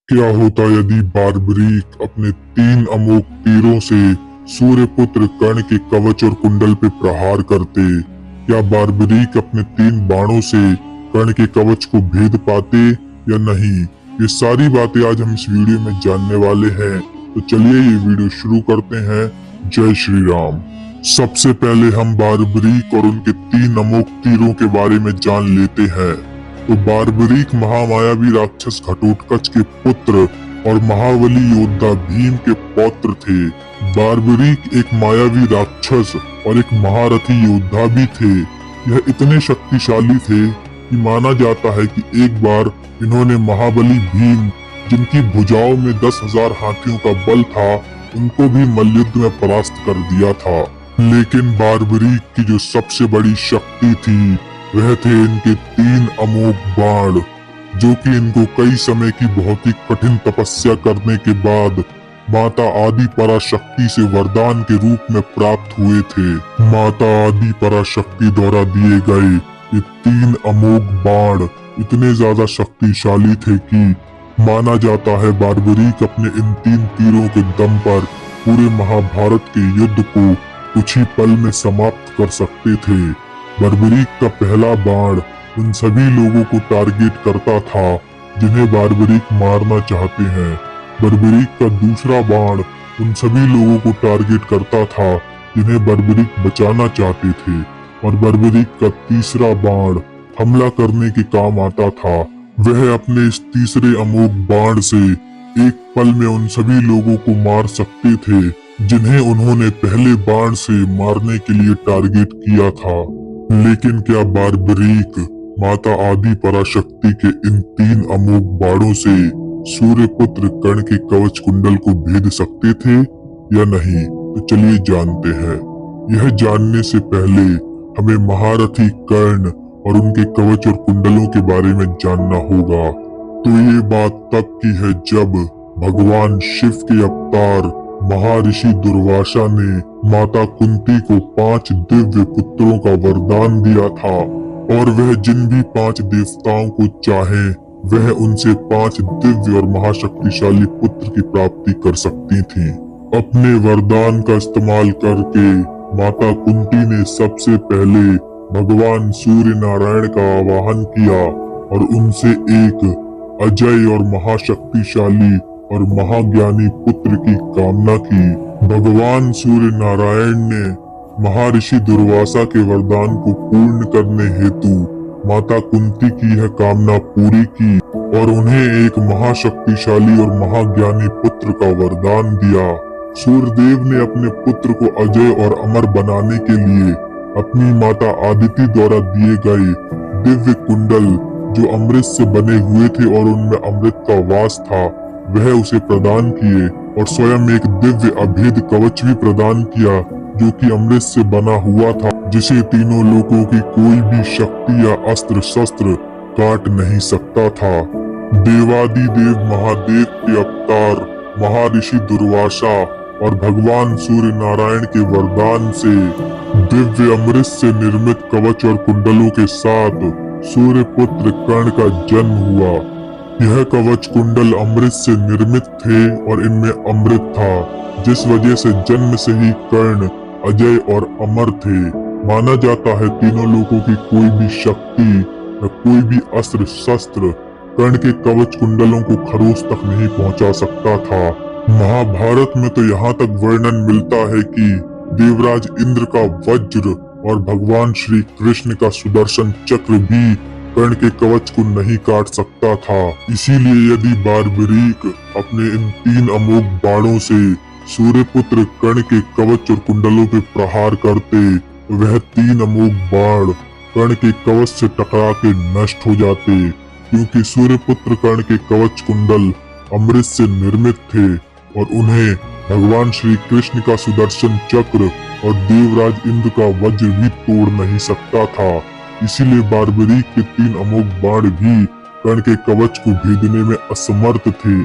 क्या होता यदि बार्बरीक अपने 3 अमोघ तीरों से सूर्यपुत्र कर्ण के कवच और कुंडल पे प्रहार करते? क्या बार्बरीक अपने 3 बाणों से कर्ण के कवच को भेद पाते या नहीं? ये सारी बातें आज हम इस वीडियो में जानने वाले हैं, तो चलिए ये वीडियो शुरू करते हैं। जय श्री राम। सबसे पहले हम बार्बरीक और उनके 3 अमोघ तीरों के बारे में जान लेते हैं। तो बार्बरीक महामायावी राक्षस घटोत्कच के पुत्र और महाबली योद्धा भीम के पौत्र थे। बार्बरीक एक मायावी राक्षस और एक महारथी योद्धा भी थे। यह इतने शक्तिशाली थे कि माना जाता है कि एक बार इन्होंने महाबली भीम, जिनकी भुजाओं में 10,000 हाथियों का बल था, उनको भी मल्लयुद्ध में परास्त कर दिया था। लेकिन बार्बरीक की जो सबसे बड़ी शक्ति थी वह थे इनके 3 अमोघ बाण, जो कि इनको कई समय की बहुत ही कठिन तपस्या करने के बाद माता आदि पराशक्ति से वरदान के रूप में प्राप्त हुए थे। माता आदि पराशक्ति द्वारा दिए गए ये 3 अमोघ बाण इतने ज्यादा शक्तिशाली थे कि माना जाता है बार्बरीक अपने इन 3 तीरों के दम पर पूरे महाभारत के युद्ध को कुछ ही पल में समाप्त कर सकते थे। बार्बरीक का पहला बाण उन सभी लोगों को टारगेट करता था जिन्हें बार्बरीक मारना चाहते हैं। बार्बरीक का दूसरा बाण उन सभी लोगों को टारगेट करता था जिन्हें बार्बरीक बचाना चाहते थे। और बार्बरीक का तीसरा बाण हमला करने के काम आता था। वह अपने इस तीसरे अमोघ बाण से एक पल में उन सभी लोगों को मार सकते थे जिन्हें उन्होंने पहले बाण से मारने के लिए टारगेट किया था। लेकिन क्या बार्बरीक माता आदि पराशक्ति के इन 3 अमोघ बाणों से सूर्यपुत्र कर्ण के कवच कुंडल को भेद सकते थे या नहीं? तो चलिए जानते हैं। यह जानने से पहले हमें महारथी कर्ण और उनके कवच और कुंडलों के बारे में जानना होगा। तो ये बात तब की है जब भगवान शिव के अवतार महर्षि दुर्वासा ने माता कुंती को 5 दिव्य पुत्रों का वरदान दिया था और वह जिन भी 5 देवताओं को चाहे वह उनसे 5 दिव्य और महाशक्तिशाली पुत्र की प्राप्ति कर सकती थी। अपने वरदान का इस्तेमाल करके माता कुंती ने सबसे पहले भगवान सूर्य नारायण का आवाहन किया और उनसे एक अजय और महाशक्तिशाली और महाज्ञानी पुत्र की कामना की। भगवान सूर्य नारायण ने महर्षि दुर्वासा के वरदान को पूर्ण करने हेतु माता कुंती की यह कामना पूरी की और उन्हें एक महाशक्तिशाली और महाज्ञानी पुत्र का वरदान दिया। सूर्यदेव ने अपने पुत्र को अजय और अमर बनाने के लिए अपनी माता आदिति द्वारा दिए गए दिव्य कुंडल, जो अमृत से बने हुए थे और उनमें अमृत का वास था, वह उसे प्रदान किए और स्वयं एक दिव्य अभेद कवच भी प्रदान किया जो कि अमृत से बना हुआ था, जिसे तीनों लोगों की कोई भी शक्ति या अस्त्र शस्त्र काट नहीं सकता था। देवादिदेव महादेव के अवतार महर्षि दुर्वासा और भगवान सूर्य नारायण के वरदान से दिव्य अमृत से निर्मित कवच और कुंडलों के साथ सूर्यपुत्र कर्ण का जन्म हुआ। यह कवच कुंडल अमृत से निर्मित थे और इनमें अमृत था, जिस वजह से जन्म से ही कर्ण अजय और अमर थे। माना जाता है तीनों लोगों की कोई भी शक्ति या कोई भी अस्त्र शस्त्र कर्ण के कवच कुंडलों को खरोच तक नहीं पहुंचा सकता था। महाभारत में तो यहाँ तक वर्णन मिलता है कि देवराज इंद्र का वज्र और भगवान श्री कृष्ण का सुदर्शन चक्र भी कर्ण के कवच को नहीं काट सकता था। इसीलिए यदि बार्बरीक अपने इन 3 अमोघ बाणों से सूर्यपुत्र कर्ण के कवच और कुंडलों पे प्रहार करते, वह 3 अमोघ बाण कर्ण के कवच से टकरा के नष्ट हो जाते, क्योंकि सूर्यपुत्र कर्ण के कवच कुंडल अमृत से निर्मित थे और उन्हें भगवान श्री कृष्ण का सुदर्शन चक्र और देवराज इंद्र का वज्र भी तोड़ नहीं सकता था। इसीलिए बार्बरीक के 3 अमोघ बाण भी कर्ण के कवच को भेदने में असमर्थ थे।